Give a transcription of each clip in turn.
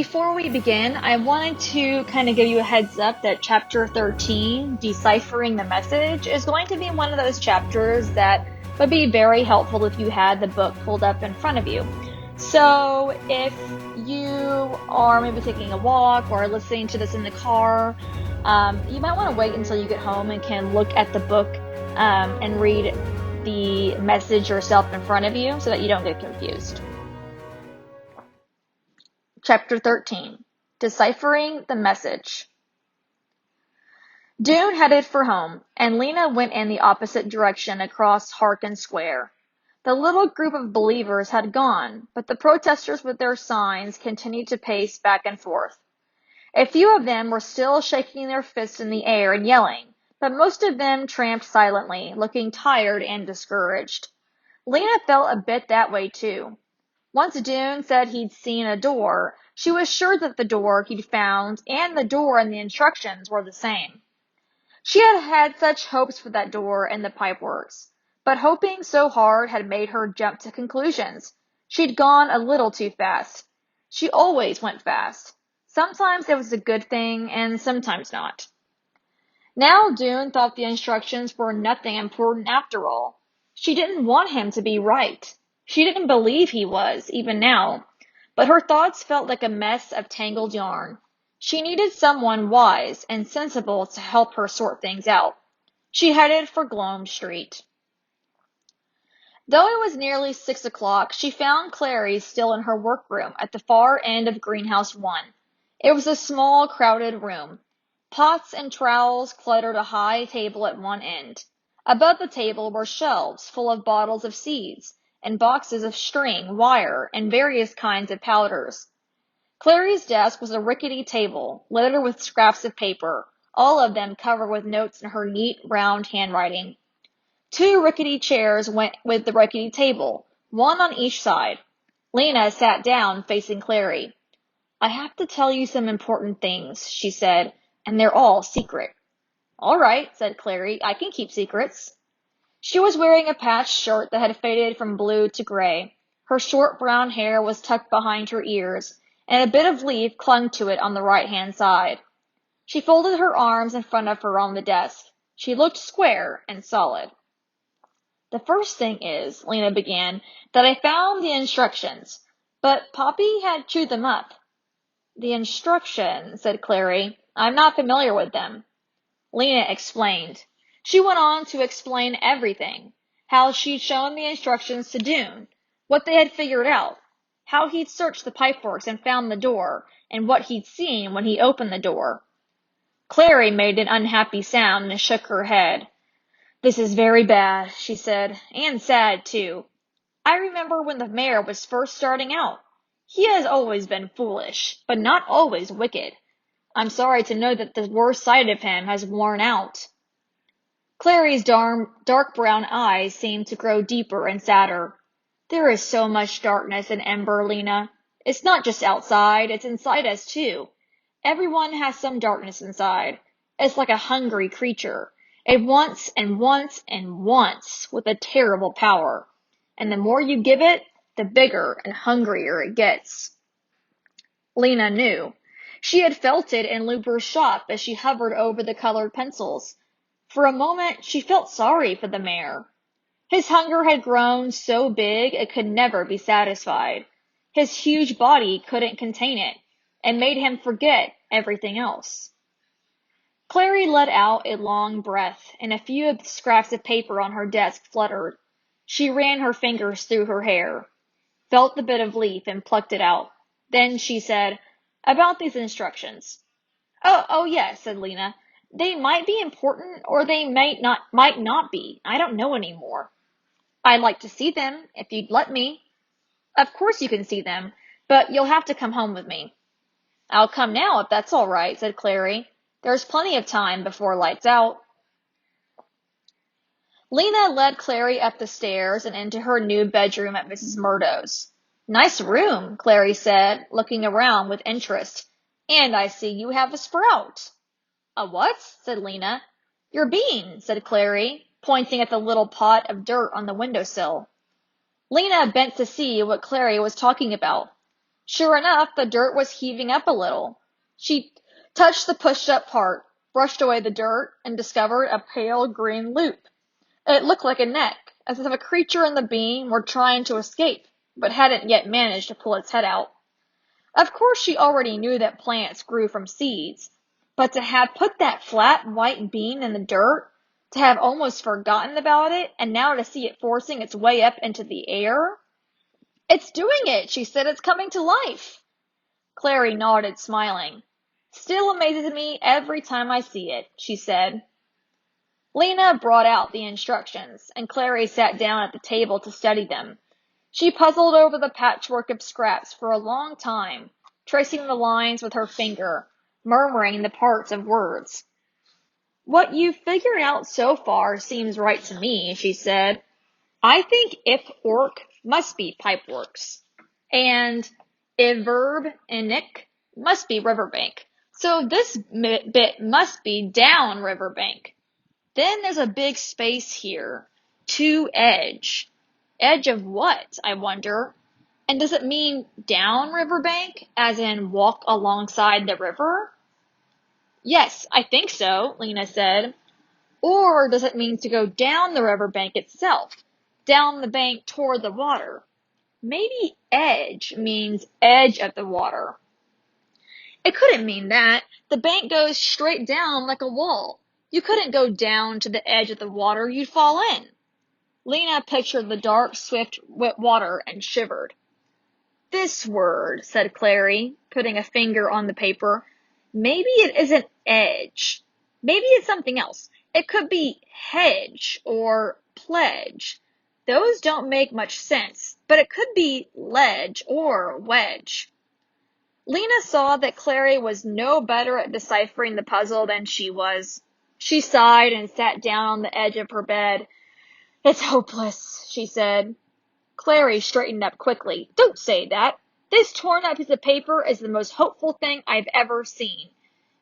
Before we begin, I wanted to kind of give you a heads up that chapter 13, Deciphering the Message, is going to be one of those chapters that would be very helpful if you had the book pulled up in front of you. So if you are maybe taking a walk or listening to this in the car, you might want to wait until you get home and can look at the book and read the message yourself in front of you so that you don't get confused. Chapter 13, Deciphering the Message. Dune headed for home, and Lena went in the opposite direction across Harkin Square. The little group of believers had gone, but the protesters with their signs continued to pace back and forth. A few of them were still shaking their fists in the air and yelling, but most of them tramped silently, looking tired and discouraged. Lena felt a bit that way too. Once Dune said he'd seen a door, she was sure that the door he'd found and the door in the instructions were the same. She had had such hopes for that door in the pipeworks, but hoping so hard had made her jump to conclusions. She'd gone a little too fast. She always went fast. Sometimes it was a good thing, and sometimes not. Now Dune thought the instructions were nothing important after all. She didn't want him to be right. She didn't believe he was, even now. But her thoughts felt like a mess of tangled yarn. She needed someone wise and sensible to help her sort things out. She headed for Gloam Street. Though it was nearly 6 o'clock, she found Clary still in her workroom at the far end of Greenhouse 1. It was a small, crowded room. Pots and trowels cluttered a high table at one end. Above the table were shelves full of bottles of seeds, and boxes of string, wire, and various kinds of powders. Clary's desk was a rickety table, littered with scraps of paper, all of them covered with notes in her neat, round handwriting. 2 rickety chairs went with the rickety table, one on each side. Lena sat down, facing Clary. "I have to tell you some important things," she said, "and they're all secret." "All right," said Clary, "I can keep secrets." She was wearing a patched shirt that had faded from blue to gray. Her short brown hair was tucked behind her ears, and a bit of leaf clung to it on the right-hand side. She folded her arms in front of her on the desk. She looked square and solid. "The first thing is," Lena began, "that I found the instructions, but Poppy had chewed them up." "The instructions," said Clary. "I'm not familiar with them." Lena explained. She went on to explain everything. How she'd shown the instructions to Dune, what they had figured out, how he'd searched the pipeworks and found the door, and what he'd seen when he opened the door. Clary made an unhappy sound and shook her head. "This is very bad," she said, "and sad, too. I remember when the mayor was first starting out. He has always been foolish, but not always wicked. I'm sorry to know that the worst side of him has worn out." Clary's dark brown eyes seemed to grow deeper and sadder. "There is so much darkness in EMBER, Lena. It's not just outside, it's inside us too. Everyone has some darkness inside. It's like a hungry creature. It wants and wants and wants with a terrible power. And the more you give it, the bigger and hungrier it gets." Lena knew. She had felt it in Looper's shop as she hovered over the colored pencils. For a moment, she felt sorry for the mayor. His hunger had grown so big it could never be satisfied. His huge body couldn't contain it, and made him forget everything else. Clary let out a long breath, and a few of the scraps of paper on her desk fluttered. She ran her fingers through her hair, felt the bit of leaf, and plucked it out. Then she said, "About these instructions." Oh, yes," said Lena. "They might be important, or they might not be. I don't know anymore." "I'd like to see them, if you'd let me." "Of course you can see them, but you'll have to come home with me." "I'll come now, if that's all right," said Clary. "There's plenty of time before lights out." Lena led Clary up the stairs and into her new bedroom at Mrs. Murdo's. "Nice room," Clary said, looking around with interest. "And I see you have a sprout." "A what?" said Lena. "Your bean," said Clary, pointing at the little pot of dirt on the windowsill. Lena bent to see what Clary was talking about. Sure enough, the dirt was heaving up a little. She touched the pushed-up part, brushed away the dirt, and discovered a pale green loop. It looked like a neck, as if a creature in the beam were trying to escape, but hadn't yet managed to pull its head out. Of course she already knew that plants grew from seeds, but to have put that flat white bean in the dirt, to have almost forgotten about it, and now to see it forcing its way up into the air. It's doing it, she said. It's coming to life. Clary nodded, smiling. Still amazes me every time I see it, she said. Lena brought out the instructions, and Clary sat down at the table to study them. She puzzled over the patchwork of scraps for a long time, tracing the lines with her finger, murmuring the parts of words. What you've figured out so far seems right to me, she said. I think if orc must be pipeworks, and if verb inic must be riverbank. So this bit must be down riverbank. Then there's a big space here. To edge. Edge of what, I wonder? And does it mean down riverbank, as in walk alongside the river? Yes, I think so, Lena said. Or does it mean to go down the riverbank itself, down the bank toward the water? Maybe edge means edge of the water. It couldn't mean that. The bank goes straight down like a wall. You couldn't go down to the edge of the water, you'd fall in. Lena pictured the dark, swift, wet water and shivered. This word, said Clary, putting a finger on the paper. Maybe it isn't edge. Maybe it's something else. It could be hedge or pledge. Those don't make much sense, but it could be ledge or wedge. Lena saw that Clary was no better at deciphering the puzzle than she was. She sighed and sat down on the edge of her bed. It's hopeless, she said. Clary straightened up quickly. Don't say that. This torn up piece of paper is the most hopeful thing I've ever seen.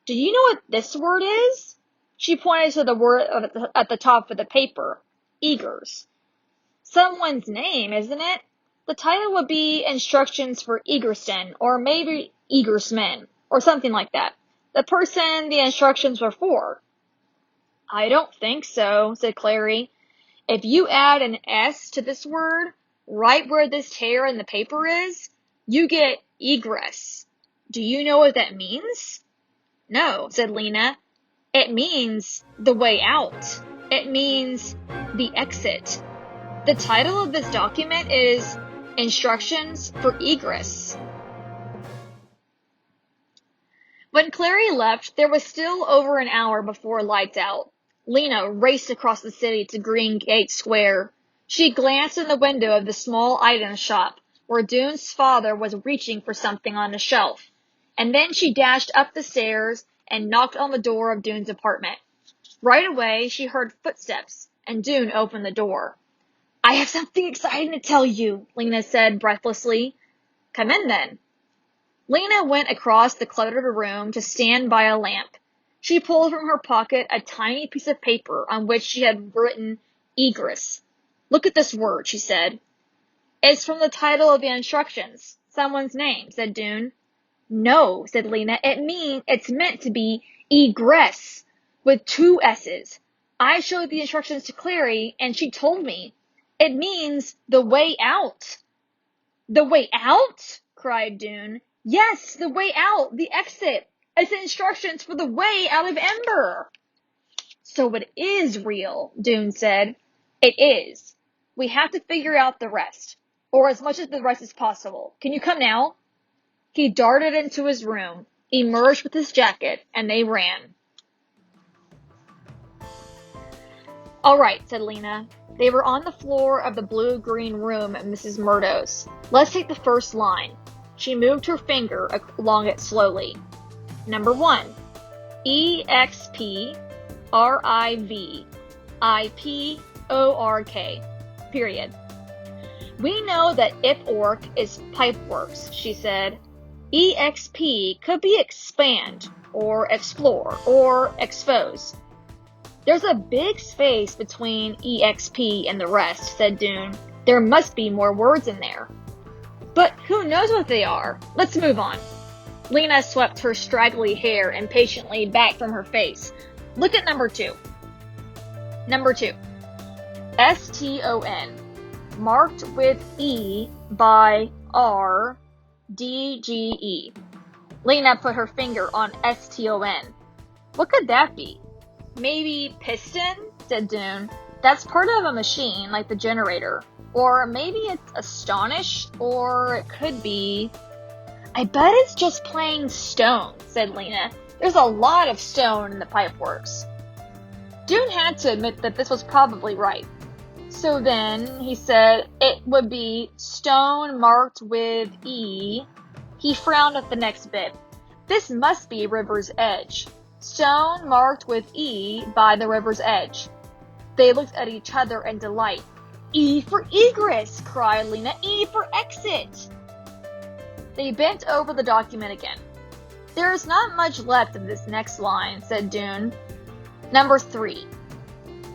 Do you know what this word is? She pointed to the word at the top of the paper. Eagers. Someone's name, isn't it? The title would be Instructions for Eagerston, or maybe Eagersmen, or something like that. The person the instructions were for. I don't think so, said Clary. If you add an S to this word, right where this tear in the paper is, you get egress. Do you know what that means? No, said Lena. It means the way out. It means the exit. The title of this document is Instructions for Egress. When Clary left, there was still over an hour before lights out. Lena raced across the city to Green Gate Square. She glanced in the window of the small item shop, where Dune's father was reaching for something on a shelf. And then she dashed up the stairs and knocked on the door of Dune's apartment. Right away, she heard footsteps, and Dune opened the door. I have something exciting to tell you, Lena said breathlessly. Come in, then. Lena went across the cluttered room to stand by a lamp. She pulled from her pocket a tiny piece of paper on which she had written egress. Look at this word, she said. It's from the title of the instructions. Someone's name, said Dune. No, said Lena, it's meant to be egress, with 2 S's. I showed the instructions to Clary, and she told me. It means the way out. The way out? Cried Dune. Yes, the way out, the exit. It's instructions for the way out of Ember. So it is real, Dune said. It is. We have to figure out the rest, or as much of the rest as possible. Can you come now? He darted into his room, emerged with his jacket, and they ran. All right, said Lena. They were on the floor of the blue-green room at Mrs. Murdo's. Let's take the first line. She moved her finger along it slowly. Number 1. EXPRIVIPORK. Period. We know that if orc is pipeworks, she said. EXP could be expand, or explore, or expose. There's a big space between EXP and the rest, said Dune. There must be more words in there. But who knows what they are? Let's move on. Lena swept her straggly hair impatiently back from her face. Look at number 2. Number 2. STON. Marked with E by R, D, G, E. Lena put her finger on STON. What could that be? Maybe piston? Said Dune. That's part of a machine, like the generator. Or maybe it's astonish, or it could be... I bet it's just plain stone, said Lena. There's a lot of stone in the pipeworks. Dune had to admit that this was probably right. So then, he said, it would be stone marked with E. He frowned at the next bit. This must be river's edge. Stone marked with E by the river's edge. They looked at each other in delight. E for egress, cried Lena. E for exit. They bent over the document again. There is not much left of this next line, said Dune. Number 3.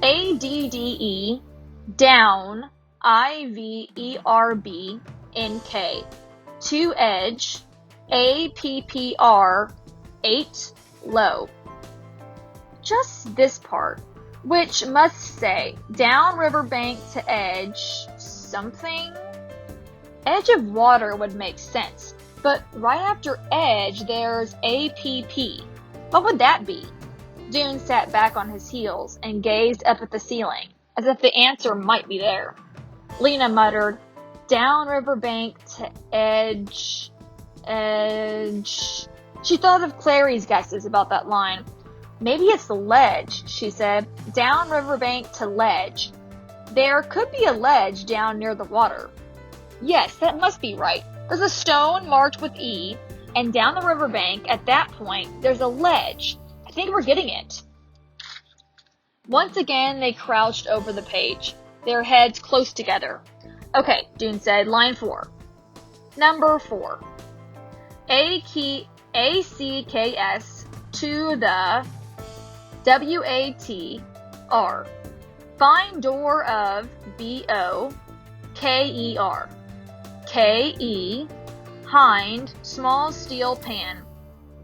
ADDE, down, IVERB, NK, to edge, APPR, 8, low. Just this part, which must say, down riverbank to edge, something? Edge of water would make sense, but right after edge there's APP. What would that be? Dune sat back on his heels and gazed up at the ceiling, as if the answer might be there. Lena muttered, down riverbank to edge. She thought of Clary's guesses about that line. Maybe it's the ledge, she said. Down riverbank to ledge. There could be a ledge down near the water. Yes, that must be right. There's a stone marked with E, and down the riverbank, at that point, there's a ledge. I think we're getting it. Once again, they crouched over the page, their heads close together. Okay, Dune said, line 4. Number 4. ACKS to the WATR. Find door of BOKER. KE, hind, small steel pan.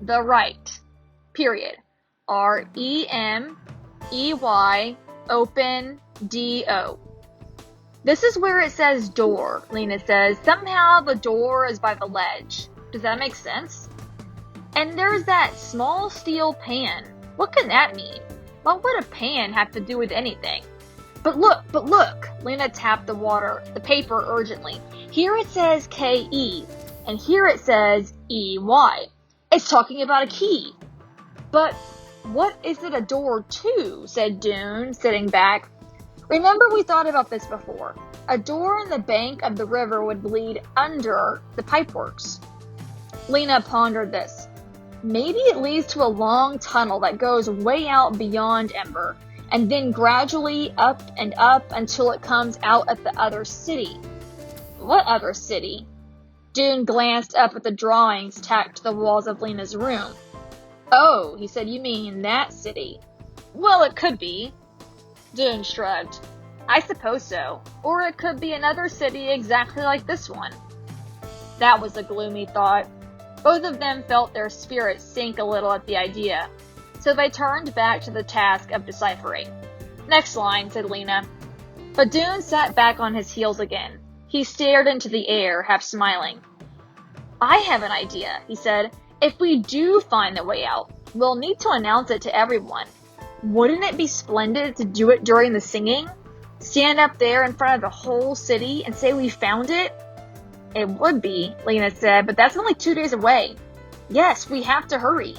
The right. Period. REMEY, open, DO. This is where it says door, Lena says. Somehow the door is by the ledge. Does that make sense? And there's that small steel pan. What can that mean? What would a pan have to do with anything? But look, Lena tapped the paper urgently. Here it says KE, and here it says EY. It's talking about a key. But what is it a door to? Said Dune, sitting back. Remember we thought about this before. A door in the bank of the river would lead under the pipeworks. Lena pondered this. Maybe it leads to a long tunnel that goes way out beyond EMBER, and then gradually up and up until it comes out at the other city. What other city? Dune glanced up at the drawings tacked to the walls of Lena's room. Oh, he said, you mean that city? Well, it could be. Dune shrugged. I suppose so. Or it could be another city exactly like this one. That was a gloomy thought. Both of them felt their spirits sink a little at the idea, so they turned back to the task of deciphering. Next line, said Lena. But Dune sat back on his heels again. He stared into the air, half smiling. I have an idea, he said. If we do find the way out, we'll need to announce it to everyone. Wouldn't it be splendid to do it during the singing? Stand up there in front of the whole city and say we found it? It would be, Lena said, but that's only 2 days away. Yes, we have to hurry.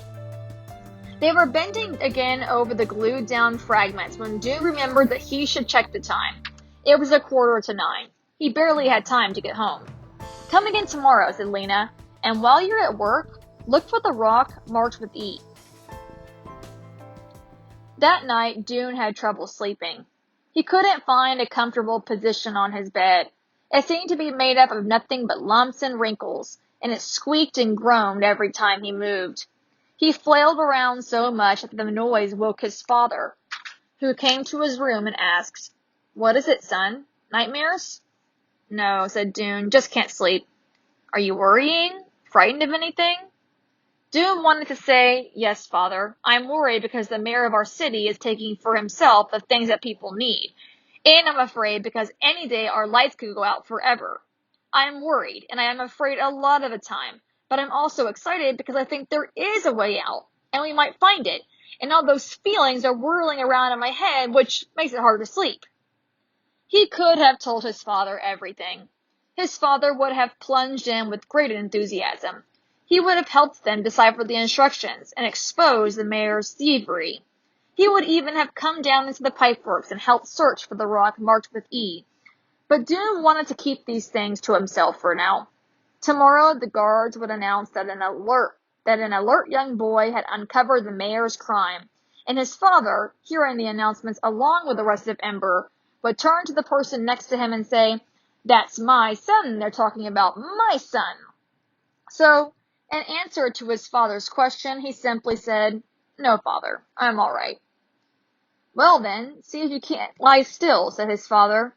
They were bending again over the glued down fragments when Dune remembered that he should check the time. It was 8:45. He barely had time to get home. Come again tomorrow, said Lena, and while you're at work, look for the rock marked with E. That night, Dune had trouble sleeping. He couldn't find a comfortable position on his bed. It seemed to be made up of nothing but lumps and wrinkles, and it squeaked and groaned every time he moved. He flailed around so much that the noise woke his father, who came to his room and asked, What is it, son? Nightmares? No, said Dune, just can't sleep. Are you worrying? Frightened of anything? Doom wanted to say, yes, father, I'm worried because the mayor of our city is taking for himself the things that people need. And I'm afraid because any day our lights could go out forever. I'm worried, and I am afraid a lot of the time. But I'm also excited because I think there is a way out, and we might find it. And all those feelings are whirling around in my head, which makes it hard to sleep. He could have told his father everything. His father would have plunged in with great enthusiasm. He would have helped them decipher the instructions and expose the mayor's thievery. He would even have come down into the pipeworks and helped search for the rock marked with E. But Doom wanted to keep these things to himself for now. Tomorrow, the guards would announce that an alert young boy had uncovered the mayor's crime, and his father, hearing the announcements along with the rest of EMBER, would turn to the person next to him and say, "That's my son, they're talking about my son." So, in answer to his father's question, he simply said, "No, father, I'm all right." "Well then, see if you can't lie still," said his father.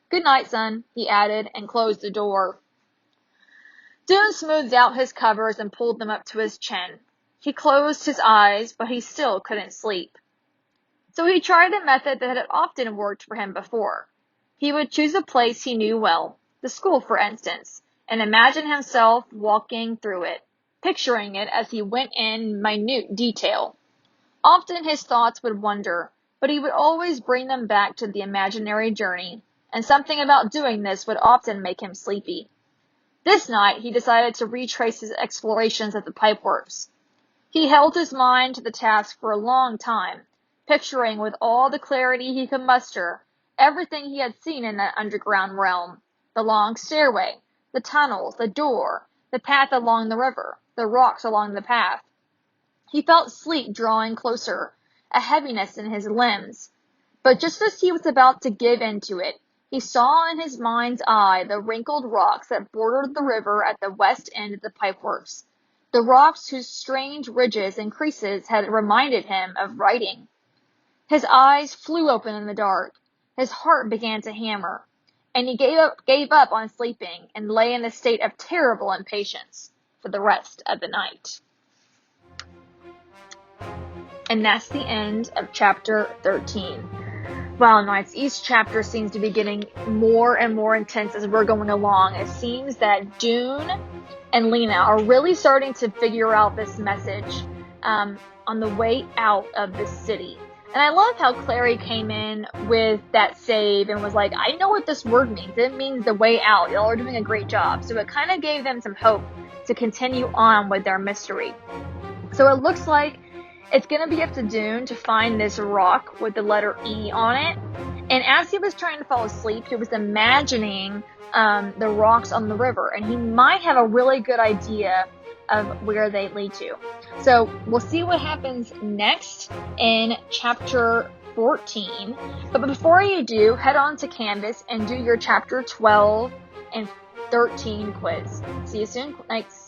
"Good night, son," he added, and closed the door. Doom smoothed out his covers and pulled them up to his chin. He closed his eyes, but he still couldn't sleep. So he tried a method that had often worked for him before. He would choose a place he knew well, the school for instance, and imagine himself walking through it, picturing it as he went in minute detail. Often his thoughts would wander, but he would always bring them back to the imaginary journey, and something about doing this would often make him sleepy. This night he decided to retrace his explorations at the pipeworks. He held his mind to the task for a long time, picturing with all the clarity he could muster everything he had seen in that underground realm: the long stairway, the tunnels, the door, the path along the river, the rocks along the path. He felt sleep drawing closer, a heaviness in his limbs. But just as he was about to give in to it, he saw in his mind's eye the wrinkled rocks that bordered the river at the west end of the pipeworks, the rocks whose strange ridges and creases had reminded him of writing. His eyes flew open in the dark. His heart began to hammer, and he gave up on sleeping and lay in a state of terrible impatience for the rest of the night. And that's the end of chapter 13. Wow, Knights, each chapter seems to be getting more and more intense as we're going along. It seems that Dune and Lena are really starting to figure out this message on the way out of this city. And I love how Clary came in with that save and was like, "I know what this word means. It means the way out. Y'all are doing a great job." So it kind of gave them some hope to continue on with their mystery. So it looks like it's going to be up to Dune to find this rock with the letter E on it. And as he was trying to fall asleep, he was imagining the rocks on the river. And he might have a really good idea of where they lead to. So we'll see what happens next in chapter 14. But before you do, head on to Canvas and do your chapter 12 and 13 quiz. See you soon. Thanks.